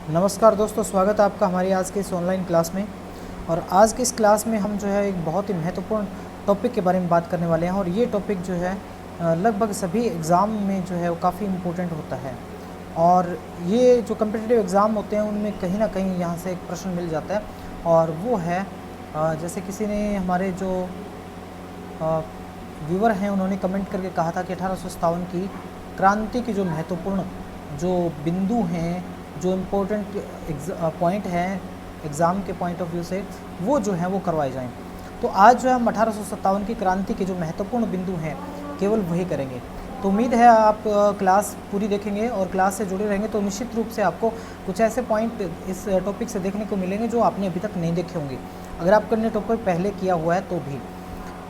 नमस्कार दोस्तों, स्वागत है आपका हमारी आज के इस ऑनलाइन क्लास में। और आज की इस क्लास में हम जो है एक बहुत ही महत्वपूर्ण टॉपिक के बारे में बात करने वाले हैं। और ये टॉपिक जो है लगभग सभी एग्ज़ाम में जो है वो काफ़ी इम्पोर्टेंट होता है। और ये जो कम्पिटिटिव एग्ज़ाम होते हैं उनमें कहीं ना कहीं यहाँ से एक प्रश्न मिल जाता है, और वो है जैसे किसी ने हमारे जो व्यूवर हैं उन्होंने कमेंट करके कहा था कि 1857 की क्रांति की जो महत्वपूर्ण जो बिंदु हैं, जो इम्पोर्टेंट पॉइंट हैं एग्ज़ाम के पॉइंट ऑफ व्यू से, वो जो हैं वो करवाए जाएं। तो आज जो है हम 1857 की क्रांति के जो महत्वपूर्ण बिंदु हैं केवल वही करेंगे। तो उम्मीद है आप क्लास पूरी देखेंगे और क्लास से जुड़े रहेंगे तो निश्चित रूप से आपको कुछ ऐसे पॉइंट इस टॉपिक से देखने को मिलेंगे जो आपने अभी तक नहीं देखे होंगे, अगर आपने ने टॉपिक पहले किया हुआ है तो भी।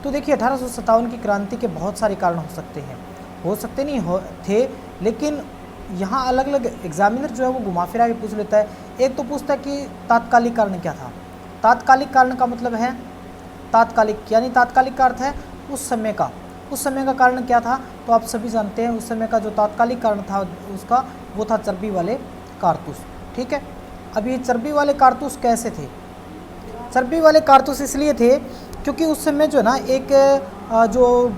तो देखिए, 1857 की क्रांति के बहुत सारे कारण हो सकते नहीं थे, लेकिन यहाँ अलग अलग एग्जामिनर जो है वो घुमा फिरा के पूछ लेता है। एक तो पूछता है कि तात्कालिक कारण क्या था। तात्कालिक कारण का मतलब है तात्कालिक, यानी तात्कालिक का अर्थ है उस समय का कारण क्या था। तो आप सभी जानते हैं उस समय का जो तात्कालिक कारण था उसका वो था चर्बी वाले कारतूस। ठीक है, अब ये चर्बी वाले कारतूस कैसे थे? चर्बी वाले कारतूस इसलिए थे क्योंकि उस समय जो है ना एक जो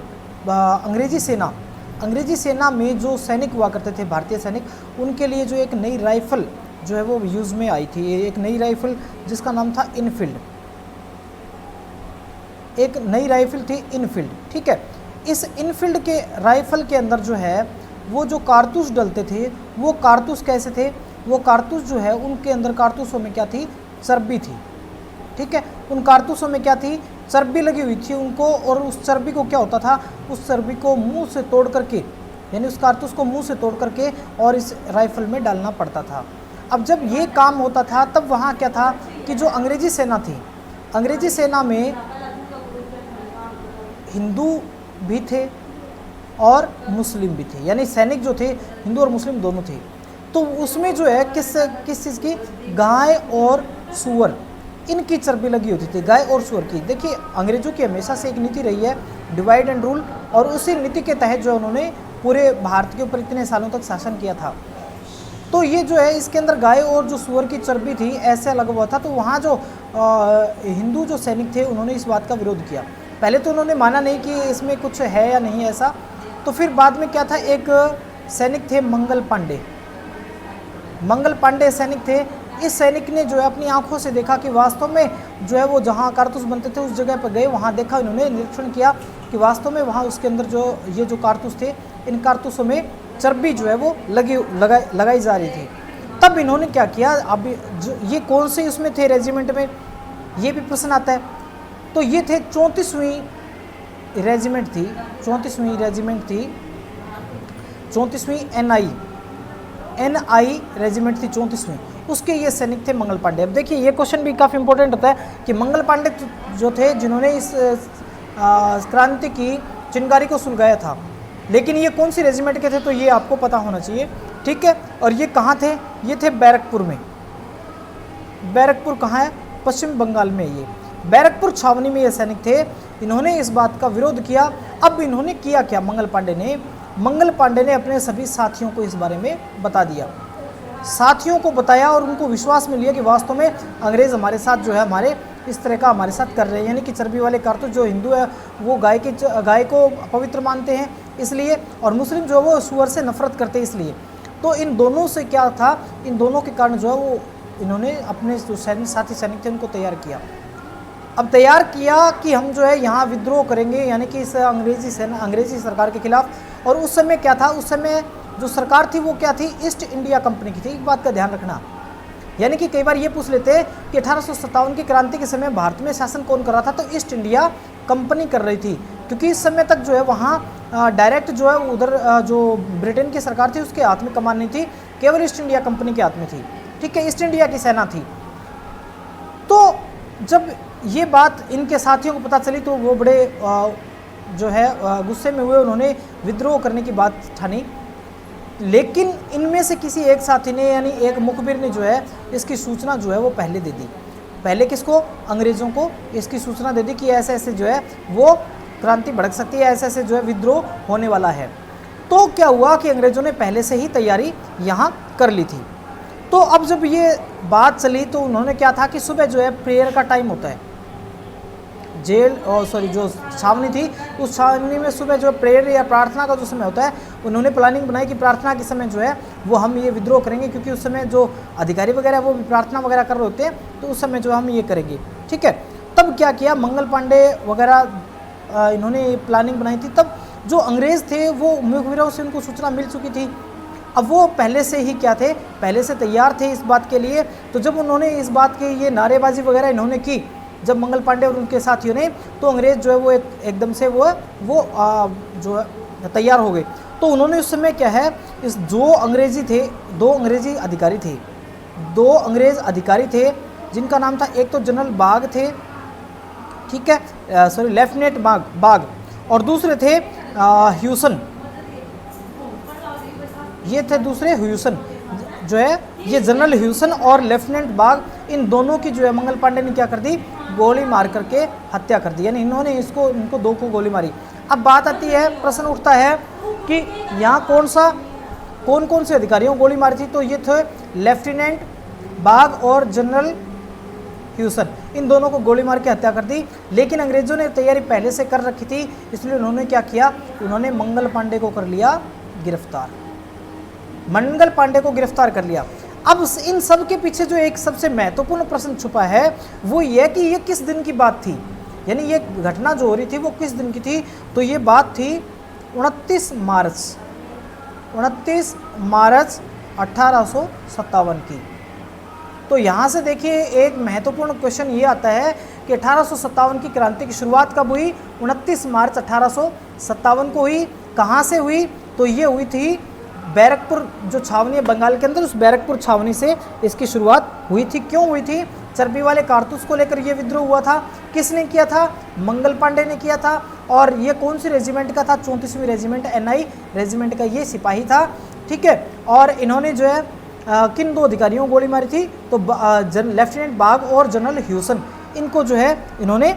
अंग्रेजी सेना में जो सैनिक हुआ करते थे, भारतीय सैनिक, उनके लिए जो एक नई राइफ़ल जो है वो यूज़ में आई थी। एक नई राइफ़ल जिसका नाम था इनफील्ड, एक नई राइफ़ल थी इनफील्ड। ठीक है, इस इनफील्ड के राइफ़ल के अंदर जो है वो जो कारतूस डलते थे वो कारतूस कैसे थे? वो कारतूस जो है उनके अंदर कारतूसों में क्या थी? चर्बी थी। ठीक है, उन कारतूसों में क्या थी? चर्बी लगी हुई थी उनको। और उस चर्बी को क्या होता था? उस चर्बी को मुंह से तोड़ करके, यानी उस कारतूस को मुंह से तोड़ करके और इस राइफल में डालना पड़ता था। अब जब ये काम होता था तब वहाँ क्या था कि जो अंग्रेजी सेना थी, अंग्रेजी सेना में हिंदू भी थे और मुस्लिम भी थे, यानी सैनिक जो थे हिंदू और मुस्लिम दोनों थे। तो उसमें जो है किस चीज़ की? गाय और सूअर, इनकी चर्बी लगी होती थी, गाय और सूअर की। देखिए, अंग्रेजों की हमेशा से एक नीति रही है डिवाइड एंड रूल, और उसी नीति के तहत जो उन्होंने पूरे भारत के ऊपर इतने सालों तक शासन किया था। तो ये जो है इसके अंदर गाय और जो सूअर की चर्बी थी ऐसे लगा हुआ था। तो वहाँ जो हिंदू जो सैनिक थे उन्होंने इस बात का विरोध किया। पहले तो उन्होंने माना नहीं कि इसमें कुछ है या नहीं ऐसा। तो फिर बाद में क्या था, एक सैनिक थे मंगल पांडे सैनिक थे। इस सैनिक ने जो है अपनी आंखों से देखा कि वास्तव में जो है वो जहाँ कारतूस बनते थे उस जगह पर गए, वहाँ देखा, इन्होंने निरीक्षण किया कि वास्तव में वहाँ उसके अंदर जो ये जो कारतूस थे, इन कारतूसों में चर्बी जो है वो लगाई जा रही थी। तब इन्होंने क्या किया, अब ये कौन से उसमें थे रेजिमेंट में, ये भी प्रश्न आता है। तो ये थे 34वीं रेजिमेंट थी, 34वीं NI रेजिमेंट थी 34वीं, उसके ये सैनिक थे मंगल पांडे। अब देखिए, ये क्वेश्चन भी काफ़ी इंपॉर्टेंट होता है कि मंगल पांडे जो थे जिन्होंने इस क्रांति की चिंगारी को सुलगाया था, लेकिन ये कौन सी रेजिमेंट के थे तो ये आपको पता होना चाहिए। ठीक है, और ये कहाँ थे? ये थे बैरकपुर में। बैरकपुर कहाँ है? पश्चिम बंगाल में। ये बैरकपुर छावनी में ये सैनिक थे। इन्होंने इस बात का विरोध किया। अब इन्होंने किया क्या? मंगल पांडे ने अपने सभी साथियों को इस बारे में बता दिया, साथियों को बताया, और उनको विश्वास में लिया कि वास्तव में अंग्रेज़ हमारे साथ जो है हमारे इस तरह का हमारे साथ कर रहे हैं। यानी कि चर्बी वाले कारतूस, जो हिंदू है वो गाय को पवित्र मानते हैं इसलिए, और मुस्लिम जो है वो सूअर से नफरत करते हैं इसलिए। तो इन दोनों से क्या था, इन दोनों के कारण जो है वो इन्होंने अपने जो साथी सैनिक थे उनको तैयार किया। अब तैयार किया कि हम जो है यहाँ विद्रोह करेंगे, यानी कि इस अंग्रेजी सरकार के खिलाफ। और उस समय क्या था? उस समय जो सरकार थी वो क्या थी? ईस्ट इंडिया कंपनी की थी। एक बात का ध्यान रखना, यानी कि कई बार ये पूछ लेते हैं कि 1857 की क्रांति के समय भारत में शासन कौन कर रहा था? तो ईस्ट इंडिया कंपनी कर रही थी, क्योंकि इस समय तक जो है वहाँ डायरेक्ट जो है उधर जो ब्रिटेन की सरकार थी उसके हाथ में कमान नहीं थी, केवल ईस्ट इंडिया कंपनी के हाथ में थी। ठीक है, ईस्ट इंडिया की सेना थी। तो जब ये बात इनके साथियों को पता चली तो वो बड़े जो है गुस्से में हुए, उन्होंने विद्रोह करने की बात ठानी। लेकिन इनमें से किसी एक साथी ने, यानी एक मुखबिर ने जो है इसकी सूचना जो है वो पहले दे दी। पहले किसको? अंग्रेज़ों को इसकी सूचना दे दी कि ऐसे ऐसे जो है वो क्रांति भड़क सकती है, ऐसे ऐसे जो है विद्रोह होने वाला है। तो क्या हुआ कि अंग्रेज़ों ने पहले से ही तैयारी यहाँ कर ली थी। तो अब जब ये बात चली तो उन्होंने क्या था कि सुबह जो है प्रेयर का टाइम होता है, जेल और सॉरी जो छावनी थी उस छावनी में सुबह जो प्रेयर या प्रार्थना का जो समय होता है, उन्होंने प्लानिंग बनाई कि प्रार्थना के समय जो है वो हम ये विद्रोह करेंगे, क्योंकि उस समय जो अधिकारी वगैरह वो प्रार्थना वगैरह कर रहे होते हैं, तो उस समय जो हम ये करेंगे। ठीक है, तब क्या किया मंगल पांडे वगैरह इन्होंने प्लानिंग बनाई थी। तब जो अंग्रेज़ थे वो मुखबिरों से उनको सूचना मिल चुकी थी, अब वो पहले से ही क्या थे, पहले से तैयार थे इस बात के लिए। तो जब उन्होंने इस बात की ये नारेबाजी वगैरह इन्होंने की जब मंगल पांडे और उनके साथियों ने, तो अंग्रेज़ जो है वो एकदम से वो जो है तैयार हो गए। तो उन्होंने उस समय क्या है, इस जो अंग्रेज़ी थे, दो अंग्रेज़ी अधिकारी थे जिनका नाम था, एक तो जनरल बाग थे, ठीक है, सॉरी लेफ्टिनेंट बाग, और दूसरे थे ह्यूसन, ये थे दूसरे ह्यूसन जो है, ये जनरल ह्यूसन और लेफ्टिनेंट बाग, इन दोनों की जो है मंगल पांडे ने क्या कर दी, गोली मार करके हत्या कर दी, यानी इन्होंने इनको दो को गोली मारी। अब बात आती है, प्रश्न उठता है कि यहाँ कौन कौन से अधिकारियों को गोली मारी थी, तो ये थे लेफ्टिनेंट बाग और जनरल ह्यूसन, इन दोनों को गोली मार के हत्या कर दी। लेकिन अंग्रेजों ने तैयारी पहले से कर रखी थी, इसलिए उन्होंने क्या किया, उन्होंने मंगल पांडे को कर लिया गिरफ्तार, मंगल पांडे को गिरफ्तार कर लिया। अब इन सब के पीछे जो एक सबसे महत्वपूर्ण प्रश्न छुपा है वो ये कि ये किस दिन की बात थी, यानी ये घटना जो हो रही थी वो किस दिन की थी, तो ये बात थी 29 मार्च 1857 की। तो यहाँ से देखिए एक महत्वपूर्ण क्वेश्चन ये आता है कि 1857 की क्रांति की शुरुआत कब हुई, 29 मार्च 1857 को हुई। कहाँ से हुई, तो ये हुई थी बैरकपुर जो छावनी है बंगाल के अंदर, उस बैरकपुर छावनी से इसकी शुरुआत हुई थी। क्यों हुई थी, चर्बी वाले कारतूस को लेकर ये विद्रोह हुआ था। किसने किया था, मंगल पांडे ने किया था। और ये कौन सी रेजिमेंट का था, 34वीं रेजिमेंट, NI रेजिमेंट का ये सिपाही था। ठीक है, और इन्होंने जो है किन दो अधिकारियों को गोली मारी थी, तो लेफ्टिनेंट बाग और जनरल ह्यूसन, इनको जो है इन्होंने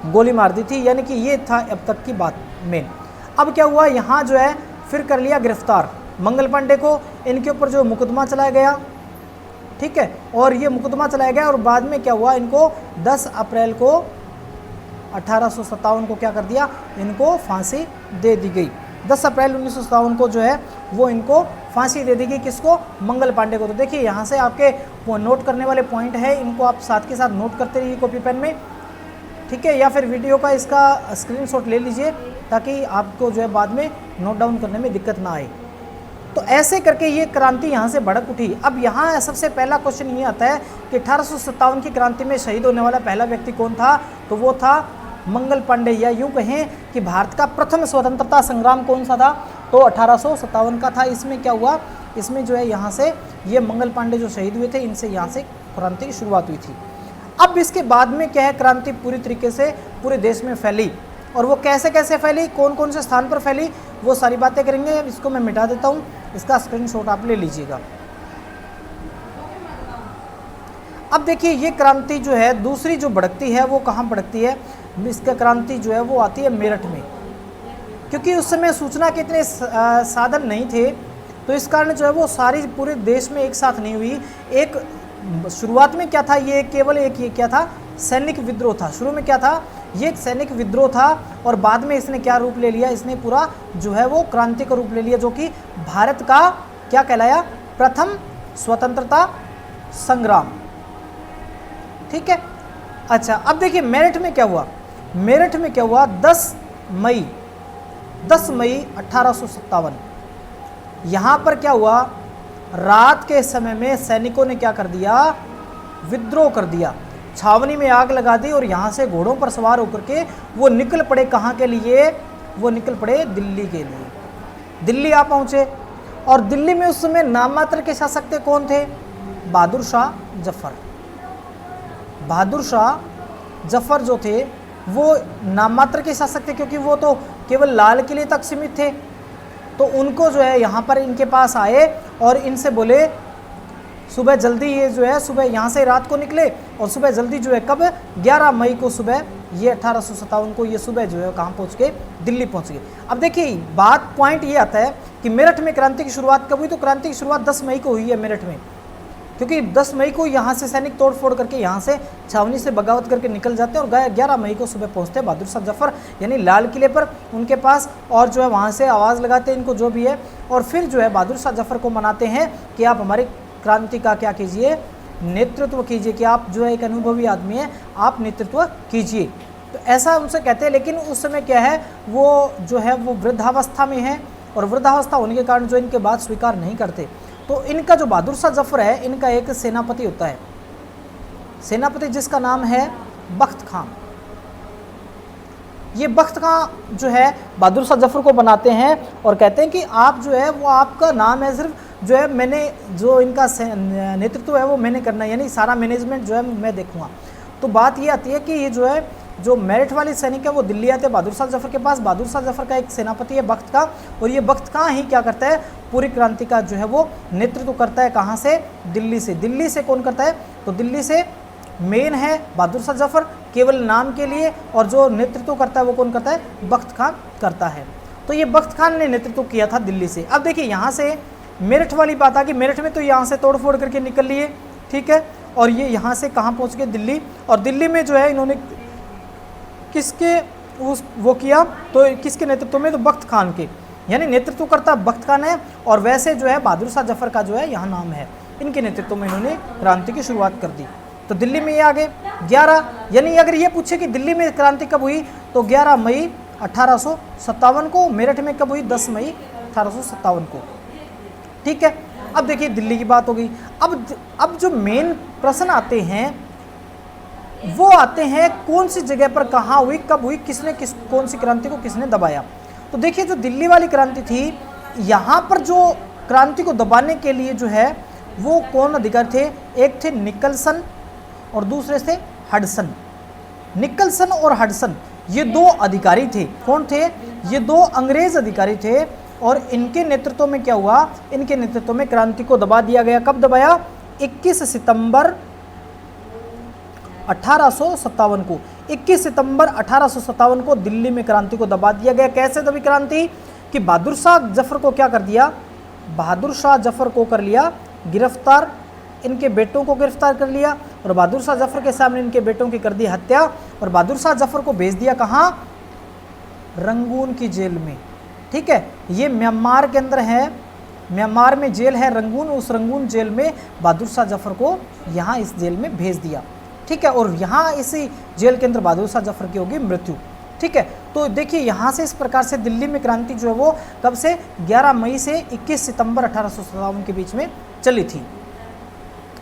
गोली मार दी थी, यानी कि ये था अब तक की बात मेन। अब क्या हुआ, यहाँ जो है फिर कर लिया गिरफ्तार मंगल पांडे को, इनके ऊपर जो मुकदमा चलाया गया, ठीक है, और ये मुकदमा चलाया गया और बाद में क्या हुआ, इनको 10 अप्रैल को 1857 को क्या कर दिया, इनको फांसी दे दी गई। 10 अप्रैल 1957 को जो है वो इनको फांसी दे दी गई, किसको, मंगल पांडे को। तो देखिए यहाँ से आपके नोट करने वाले पॉइंट है, इनको आप साथ के साथ नोट करते रहिए कॉपी पेन में, ठीक है, या फिर वीडियो का इसका स्क्रीनशॉट ले लीजिए ताकि आपको जो है बाद में नोट डाउन करने में दिक्कत ना आए। तो ऐसे करके ये क्रांति यहाँ से भड़क उठी। अब यहाँ सबसे पहला क्वेश्चन ये आता है कि 1857 की क्रांति में शहीद होने वाला पहला व्यक्ति कौन था, तो वो था मंगल पांडे, या यूँ कहें कि भारत का प्रथम स्वतंत्रता संग्राम कौन सा था, तो 1857 का था। इसमें क्या हुआ, इसमें जो है यहाँ से ये मंगल पांडे जो शहीद हुए थे, इनसे यहाँ से क्रांति की शुरुआत हुई थी। अब इसके बाद में क्या है, क्रांति पूरी तरीके से पूरे देश में फैली, और वो कैसे कैसे फैली, कौन कौन से स्थान पर फैली, वो सारी बातें करेंगे। अब इसको मैं मिटा देता हूँ, इसका स्क्रीनशॉट आप ले लीजिएगा। अब देखिए ये क्रांति जो है दूसरी जो भड़कती है वो कहाँ भड़कती है, इसका क्रांति जो है वो आती है मेरठ में, क्योंकि उस समय सूचना के इतने साधन नहीं थे, तो इस कारण जो है वो सारी पूरे देश में एक साथ नहीं हुई। एक शुरुआत में क्या था, ये केवल एक ये क्या था, सैनिक विद्रोह था। शुरू में क्या था, ये एक सैनिक विद्रोह था, और बाद में इसने क्या रूप ले लिया, इसने पूरा जो है वो क्रांति का रूप ले लिया, जो कि भारत का क्या कहलाया, प्रथम स्वतंत्रता संग्राम। ठीक है, अच्छा अब देखिए मेरठ में क्या हुआ, मेरठ में क्या हुआ, 10 मई 1857 यहाँ पर क्या हुआ, रात के समय में सैनिकों ने क्या कर दिया, विद्रोह कर दिया, छावनी में आग लगा दी, और यहाँ से घोड़ों पर सवार होकर के वो निकल पड़े कहाँ के लिए, वो निकल पड़े दिल्ली के लिए। दिल्ली आ पहुँचे, और दिल्ली में उस समय नाम मात्र के शासक थे, कौन थे, बहादुर शाह जफर। बहादुर शाह जफर जो थे वो नाम मात्र के शासक थे, क्योंकि वो तो केवल लाल किले तक सीमित थे। तो उनको जो है यहाँ पर इनके पास आए और इनसे बोले सुबह जल्दी, ये जो है सुबह यहाँ से रात को निकले, और सुबह जल्दी जो है कब, 11 मई को सुबह, ये 1857 को ये सुबह जो है कहाँ पहुँच गए, दिल्ली पहुँच गए। अब देखिए पॉइंट ये आता है कि मेरठ में क्रांति की शुरुआत कब हुई, तो क्रांति की शुरुआत 10 मई को हुई है मेरठ में। क्योंकि 10 मई को यहाँ से सैनिक तोड़फोड़ करके यहाँ से छावनी से बगावत करके निकल जाते हैं और 11 मई को सुबह पहुँचते हैं बहादुर शाह जफर यानी लाल किले पर उनके पास, और जो है वहाँ से आवाज़ लगाते हैं इनको जो भी है, और फिर जो है बहादुर शाह जफर को मनाते हैं कि आप हमारी क्रांति का क्या कीजिए, नेतृत्व कीजिए, कि आप जो है एक अनुभवी आदमी हैं, आप नेतृत्व कीजिए। तो ऐसा उनसे कहते हैं। लेकिन उस समय क्या है, वो जो है वो वृद्धावस्था में है, और वृद्धावस्था होने के कारण जो इनके बात स्वीकार नहीं करते। तो इनका जो बहादुर शाह जफर है, इनका एक सेनापति होता है, सेनापति जिसका नाम है बख्त खां। ये बख्त खां जो है बहादुर शाह जफर को बनाते हैं और कहते हैं कि आप जो है वो आपका नाम है, सिर्फ जो है मैंने जो इनका नेतृत्व है वो मैंने करना है, यानी सारा मैनेजमेंट जो है मैं देखूंगा। तो बात ये आती है कि ये जो है जो मेरठ वाले सैनिक है वो दिल्ली आते हैं बहादुर शाह जफर के पास। बहादुर शाह जफर का एक सेनापति है बख्त खां, और ये बख्त खां ही क्या करता है, पूरी क्रांति का जो है वो नेतृत्व करता है। कहाँ से? दिल्ली से। दिल्ली से कौन करता है? तो दिल्ली से मेन है बहादुर शाह जफर केवल नाम के लिए, और जो नेतृत्व करता है वो कौन करता है? बख्त खां करता है। तो ये बख्त खां ने नेतृत्व किया था दिल्ली से। अब देखिए यहाँ से मेरठ वाली बात आ गई। मेरठ में तो यहाँ से तोड़फोड़ करके निकल लिए, ठीक है, और ये यहाँ से कहाँ पहुँच गए? दिल्ली। और दिल्ली में जो है इन्होंने किसके वो किया, तो किसके नेतृत्व में? तो बख्त खान के, यानी नेतृत्व करता बख्त खान है, और वैसे जो है बहादुर शाह जफर का जो है यहाँ नाम है। इनके नेतृत्व में इन्होंने क्रांति की शुरुआत कर दी। तो दिल्ली में ये आ गए 11, यानी अगर ये पूछे कि दिल्ली में क्रांति कब हुई, तो 11 मई 1857 को। मेरठ में कब हुई? 10 मई 1857 को, ठीक है। अब देखिए दिल्ली की बात हो गई। अब जो मेन प्रश्न आते हैं वो आते हैं कौन सी जगह पर कहाँ हुई, कब हुई, किसने कौन सी क्रांति को किसने दबाया। तो देखिए जो दिल्ली वाली क्रांति थी, यहाँ पर जो क्रांति को दबाने के लिए जो है वो कौन अधिकारी थे? एक थे निकलसन और दूसरे थे हडसन। निकलसन और हडसन ये दो अधिकारी थे। कौन थे? ये दो अंग्रेज अधिकारी थे, और इनके नेतृत्व में क्या हुआ? इनके नेतृत्व में क्रांति को दबा दिया गया। कब दबाया? 21 सितंबर 1857 को। 21 सितंबर 1857 को दिल्ली में क्रांति को दबा दिया गया। कैसे दबी क्रांति? कि बहादुर शाह जफर को क्या कर दिया? बहादुर शाह जफर को कर लिया गिरफ्तार, इनके बेटों को गिरफ्तार कर लिया, और बहादुर शाह जफर के सामने इनके बेटों की कर दी हत्या, और बहादुर शाह जफर को भेज दिया कहाँ? रंगून की जेल में, ठीक है। ये म्यांमार के अंदर है, म्यांमार में जेल है रंगून, उस रंगून जेल में बहादुर शाह जफर को यहाँ इस जेल में भेज दिया, ठीक है। और यहाँ इसी जेल के अंदर बहादुर शाह जफर की होगी मृत्यु, ठीक है। तो देखिए यहाँ से इस प्रकार से दिल्ली में क्रांति जो है वो कब से? 11 मई से 21 सितंबर 1857 के बीच में चली थी।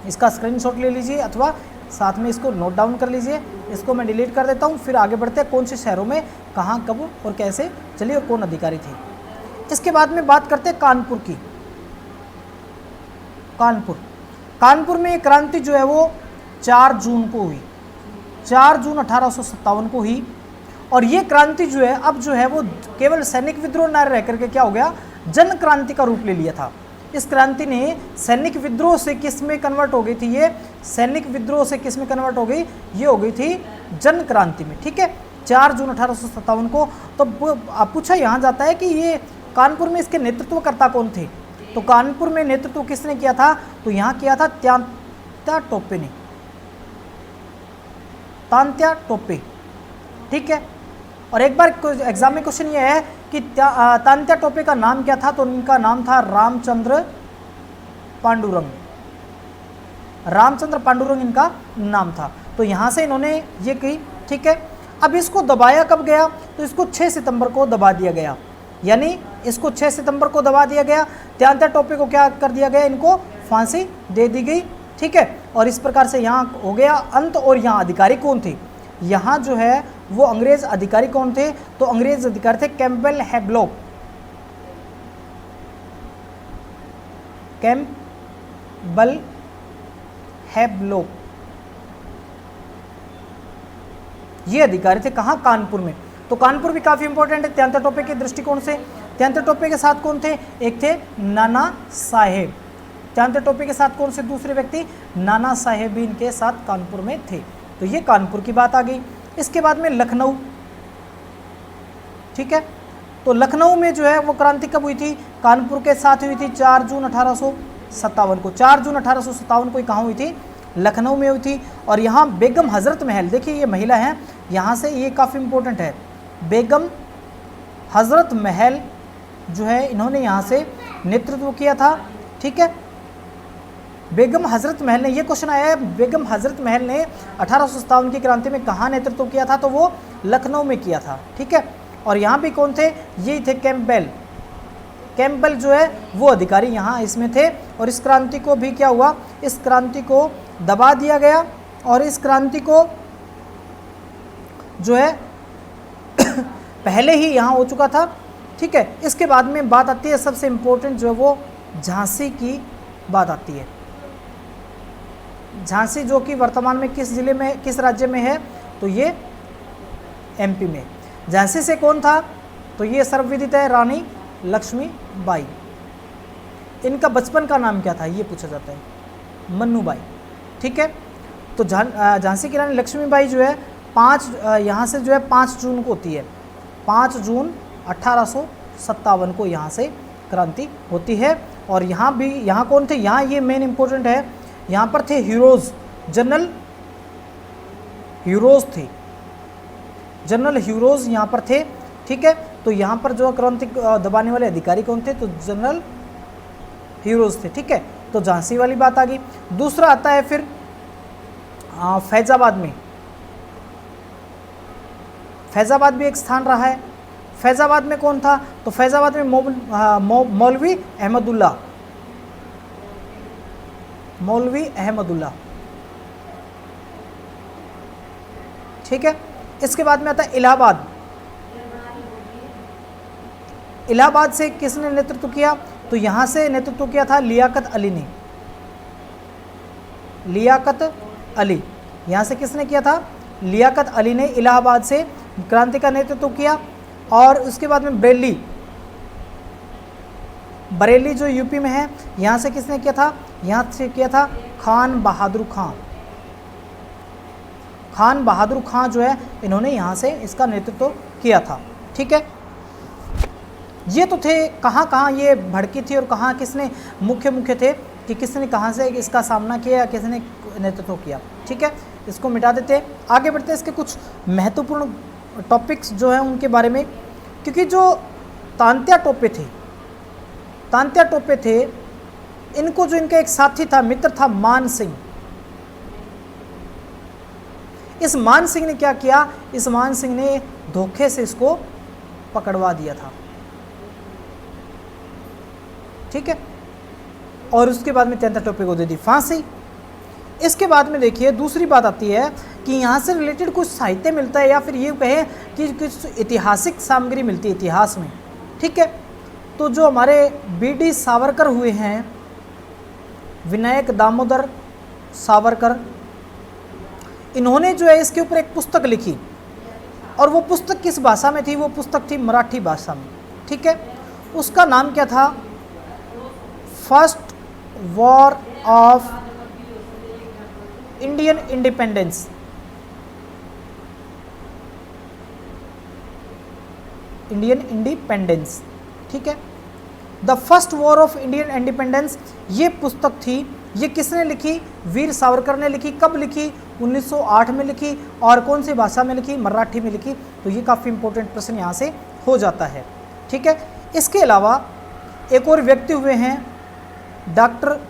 इसका स्क्रीनशॉट ले लीजिए अथवा साथ में इसको नोट डाउन कर लीजिए। इसको मैं डिलीट कर देता हूँ, फिर आगे बढ़ते हैं कौन से शहरों में कहाँ कब और कैसे चली और कौन अधिकारी थे। इसके बाद में बात करते हैं कानपुर की। कानपुर में ये क्रांति जो है वो 4 जून को हुई, 4 जून 1857 को हुई। और ये क्रांति जो है अब जो है वो केवल सैनिक विद्रोह न रह करके क्या हो गया? जन क्रांति का रूप ले लिया था। इस क्रांति ने सैनिक विद्रोह से किस में कन्वर्ट हो गई थी? ये सैनिक विद्रोह से किस में कन्वर्ट हो गई? ये हो गई थी जन क्रांति में, ठीक है। 4 जून 1857 को। तो पूछा यहाँ जाता है कि ये कानपुर में इसके नेतृत्वकर्ता कौन थे? तो कानपुर में नेतृत्व किसने किया था? तो यहाँ किया था तात्या टोपे ने, तात्या टोपे, ठीक है। और एक बार एग्जाम में क्वेश्चन ये है कि तात्या टोपे का नाम क्या था? तो उनका नाम था रामचंद्र पांडुरंग। रामचंद्र पांडुरंग इनका नाम था। तो यहाँ से इन्होंने ये की, ठीक है। अब इसको दबाया कब गया? तो इसको 6 सितंबर को दबा दिया गया, यानी इसको 6 सितंबर को दबा दिया गया। तात्या टोपे को क्या कर दिया गया? इनको फांसी दे दी गई, ठीक है। और इस प्रकार से यहाँ हो गया अंत। और यहाँ अधिकारी कौन थे? यहाँ जो है वो अंग्रेज अधिकारी कौन थे? तो अंग्रेज अधिकारी थे कैम्पबेल हैवलॉक। कैम्पबेल हैवलॉक ये अधिकारी थे। कहाँ? कानपुर में। तो कानपुर भी काफ़ी इंपॉर्टेंट है तात्या टोपे के दृष्टिकोण से। तात्या टोपे के साथ कौन थे? एक थे नाना साहेब। तात्या टोपे के साथ कौन से दूसरे व्यक्ति? नाना साहेब भी इनके साथ कानपुर में थे। तो ये कानपुर की बात आ गई। इसके बाद में लखनऊ, ठीक है। तो लखनऊ में जो है वो क्रांति कब हुई थी? कानपुर के साथ हुई थी 4 जून 1800 1857 को। 4 जून 1857 को कहाँ हुई थी? लखनऊ में हुई थी। और यहाँ बेगम हजरत महल, देखिए ये महिला है, यहाँ से ये काफ़ी इम्पोर्टेंट है, बेगम हजरत महल जो है इन्होंने यहाँ से नेतृत्व किया था। ठीक है, बेगम हजरत महल ने, ये क्वेश्चन आया है, बेगम हजरत महल ने 1857 की क्रांति में कहाँ नेतृत्व किया था? तो वो लखनऊ में किया था। ठीक है, और यहाँ भी कौन थे? ये थे कैंपबेल। कैंपबेल जो है वो अधिकारी यहाँ इसमें थे। और इस क्रांति को भी क्या हुआ? इस क्रांति को दबा दिया गया और इस क्रांति को जो है पहले ही यहाँ हो चुका था। ठीक है, इसके बाद में बात आती है सबसे इम्पोर्टेंट जो है वो झांसी की बात आती है। झांसी जो कि वर्तमान में किस जिले में, किस राज्य में है? तो ये एमपी में। झांसी से कौन था? तो ये सर्वविदित है, रानी लक्ष्मीबाई। इनका बचपन का नाम क्या था? ये पूछा जाता है, मन्नूबाई। ठीक है, तो झांसी की रानी लक्ष्मीबाई जो है 5 यहाँ से जो है 5 जून को होती है। 5 जून 1857 को यहाँ से क्रांति होती है। और यहाँ भी, यहाँ कौन थे? यहाँ ये मेन इंपॉर्टेंट है, यहाँ पर थे हीरोज़, जनरल हीरोज़ थे, जनरल हीरोज़ यहाँ पर थे। ठीक है, तो यहाँ पर जो क्रांति दबाने वाले अधिकारी कौन थे? तो जनरल हीरोज़ थे। ठीक है, तो झांसी वाली बात आ गई। दूसरा आता है फिर फैज़ाबाद में। फैज़ाबाद भी एक स्थान रहा है। फैज़ाबाद में कौन था? तो फैज़ाबाद में मौलवी अहमदुल्ला, मौलवी अहमदुल्ला। ठीक है, इसके बाद में आता है इलाहाबाद। इलाहाबाद से किसने नेतृत्व किया? तो यहाँ से नेतृत्व किया था लियाकत अली ने। लियाकत अली, यहाँ से किसने किया था? लियाकत अली ने इलाहाबाद से क्रांति का नेतृत्व किया। और उसके बाद में बरेली जो यूपी में है, यहाँ से किसने किया था? यहाँ से किया था खान बहादुर खां। खान बहादुर खां जो है इन्होंने यहाँ से इसका नेतृत्व किया था। ठीक है, ये तो थे कहाँ कहाँ ये भड़की थी और कहाँ किसने मुख्य थे कि किसने कहाँ से इसका सामना किया, किसने नेतृत्व किया। ठीक है, इसको मिटा देते हैं, आगे बढ़ते हैं। इसके कुछ महत्वपूर्ण टॉपिक्स जो हैं उनके बारे में, क्योंकि जो तांत्या टोपे थे, इनको जो इनका एक साथी था, मित्र था, मान सिंह। इस मान सिंह ने क्या किया? इस मान सिंह ने धोखे से इसको पकड़वा दिया था। ठीक है, और उसके बाद में तांत्या टोपे को दे दी फांसी। इसके बाद में देखिए दूसरी बात आती है कि यहाँ से रिलेटेड कुछ साहित्य मिलता है या फिर ये कहें कि कुछ ऐतिहासिक सामग्री मिलती है इतिहास में। ठीक है, तो जो हमारे बीडी सावरकर हुए हैं, विनायक दामोदर सावरकर, इन्होंने जो है इसके ऊपर एक पुस्तक लिखी। और वो पुस्तक किस भाषा में थी? वो पुस्तक थी मराठी भाषा में। ठीक है, उसका नाम क्या था? First war of Indian independence. Indian independence. ठीक है, the first war of Indian independence, ये पुस्तक थी। ये किसने लिखी? वीर सावरकर ने लिखी। कब लिखी? 1908 में लिखी। और कौन सी भाषा में लिखी? मराठी में लिखी। तो ये काफ़ी इंपॉर्टेंट प्रश्न यहाँ से हो जाता है। ठीक है, इसके अलावा एक और व्यक्ति हुए हैं डॉक्टर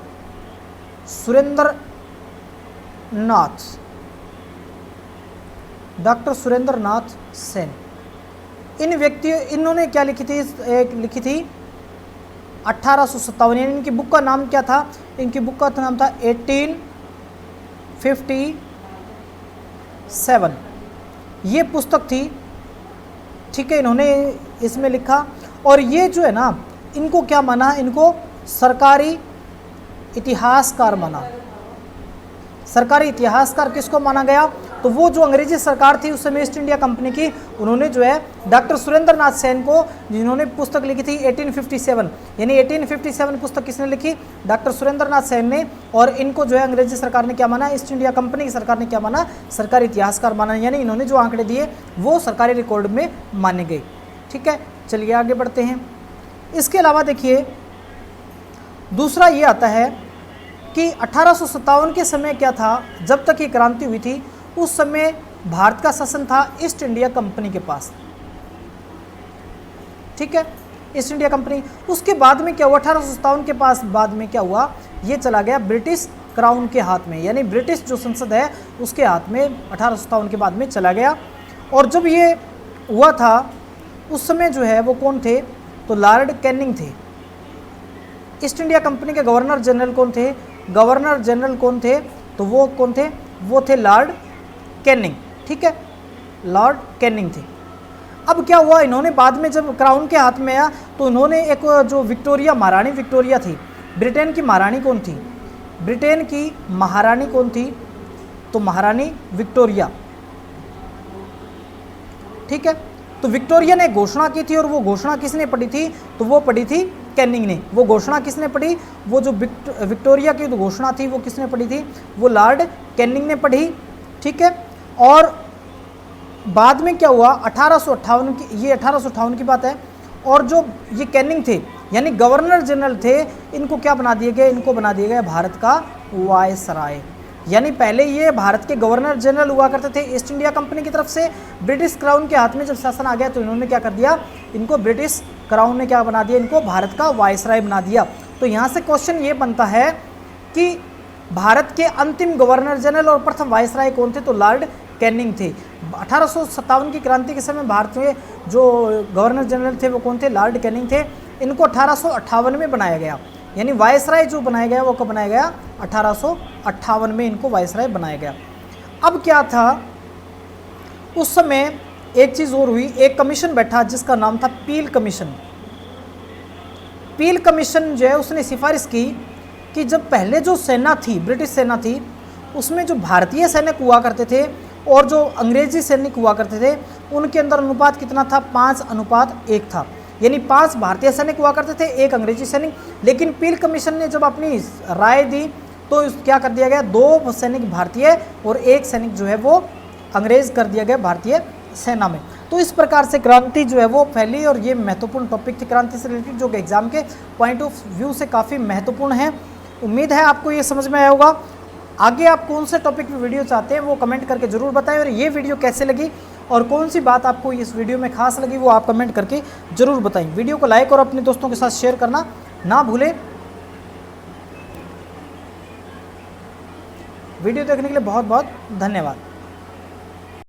सुरेंद्र नाथ सेन। इन व्यक्तियों, इन्होंने क्या लिखी थी? एक लिखी थी 1857। यानी इनकी बुक का नाम क्या था? इनकी बुक का नाम था 1857। ये पुस्तक थी। ठीक है, इन्होंने इसमें लिखा। और ये जो है ना, इनको क्या माना? इनको सरकारी इतिहासकार माना। सरकारी इतिहासकार किसको माना गया? तो वो जो अंग्रेजी सरकार थी उस समय ईस्ट इंडिया कंपनी की, उन्होंने जो है डॉक्टर सुरेंद्र नाथ सेन को, जिन्होंने पुस्तक लिखी थी 1857, यानी 1857 पुस्तक किसने लिखी? डॉक्टर सुरेंद्र नाथ सेन ने। और इनको जो है अंग्रेजी सरकार ने क्या माना? ईस्ट इंडिया कंपनी की सरकार ने क्या माना? सरकारी इतिहासकार माना। यानी इन्होंने जो आंकड़े दिए वो सरकारी रिकॉर्ड में माने गए। ठीक है, चलिए आगे बढ़ते हैं। इसके अलावा देखिए दूसरा ये आता है कि 1857 के समय क्या था, जब तक ये क्रांति हुई थी उस समय भारत का शासन था ईस्ट इंडिया कंपनी के पास, ठीक है, ईस्ट इंडिया कंपनी। उसके बाद में क्या हुआ, 1857 के पास बाद में क्या हुआ, ये चला गया ब्रिटिश क्राउन के हाथ में, यानी ब्रिटिश जो संसद है उसके हाथ में 1857 के बाद में चला गया। और जब ये हुआ था उस समय जो है वो कौन थे, तो लॉर्ड कैनिंग थे। ईस्ट इंडिया कंपनी के गवर्नर जनरल कौन थे, गवर्नर जनरल कौन थे, तो वो कौन थे, वो थे लॉर्ड कैनिंग, ठीक है, लॉर्ड कैनिंग थे। अब क्या हुआ, इन्होंने बाद में जब क्राउन के हाथ में आया तो इन्होंने एक जो विक्टोरिया, महारानी विक्टोरिया थी, ब्रिटेन की महारानी कौन थी, ब्रिटेन की महारानी कौन थी, तो महारानी विक्टोरिया, ठीक है। तो विक्टोरिया ने घोषणा की थी और वो घोषणा किसने पढ़ी थी, तो वो पढ़ी थी कैनिंग ने। वो घोषणा किसने पढ़ी, वो जो विक्टोरिया की जो घोषणा थी वो किसने पढ़ी थी, वो लॉर्ड कैनिंग ने पढ़ी, ठीक है। और बाद में क्या हुआ, 1858 की, ये 1858 की बात है। और जो ये कैनिंग थे यानी गवर्नर जनरल थे, इनको क्या बना दिए गए, इनको बना दिया गया भारत का वायसराय। यानी पहले ये भारत के गवर्नर जनरल हुआ करते थे ईस्ट इंडिया कंपनी की तरफ से, ब्रिटिश क्राउन के हाथ में जब शासन आ गया तो इन्होंने क्या कर दिया, इनको ब्रिटिश क्राउन ने क्या बना दिया, इनको भारत का वायसराय बना दिया। तो यहाँ से क्वेश्चन ये बनता है कि भारत के अंतिम गवर्नर जनरल और प्रथम वायसराय कौन थे, तो लॉर्ड कैनिंग थे। 1857 की क्रांति के समय भारत में जो गवर्नर जनरल थे वो कौन थे, लॉर्ड कैनिंग थे। इनको 1858 में बनाया गया, यानी वायसराय जो बनाया गया वो कब बनाया गया, 1858 में इनको वायसराय बनाया गया। अब क्या था, उस समय एक चीज़ और हुई, एक कमीशन बैठा जिसका नाम था पील कमीशन। पील कमीशन जो है उसने सिफारिश की कि जब पहले जो सेना थी, ब्रिटिश सेना थी, उसमें जो भारतीय सैनिक हुआ करते थे और जो अंग्रेजी सैनिक हुआ करते थे, उनके अंदर अनुपात कितना था, 5:1 था। यानी 5 भारतीय सैनिक हुआ करते थे, 1 अंग्रेजी सैनिक। लेकिन पील कमीशन ने जब अपनी राय दी तो क्या कर दिया गया, 2 सैनिक भारतीय और 1 सैनिक जो है वो अंग्रेज कर दिया गया भारतीय सेना में। तो इस प्रकार से क्रांति जो है वो फैली और ये महत्वपूर्ण टॉपिक थी क्रांति से रिलेटेड, जो कि एग्जाम के पॉइंट ऑफ व्यू से काफ़ी महत्वपूर्ण है। उम्मीद है आपको ये समझ में आया होगा। आगे आप कौन से टॉपिक पे वीडियो चाहते हैं वो कमेंट करके ज़रूर बताएं, और ये वीडियो कैसे लगी और कौन सी बात आपको इस वीडियो में खास लगी वो आप कमेंट करके ज़रूर बताएं। वीडियो को लाइक और अपने दोस्तों के साथ शेयर करना ना भूलें। वीडियो देखने के लिए बहुत बहुत धन्यवाद।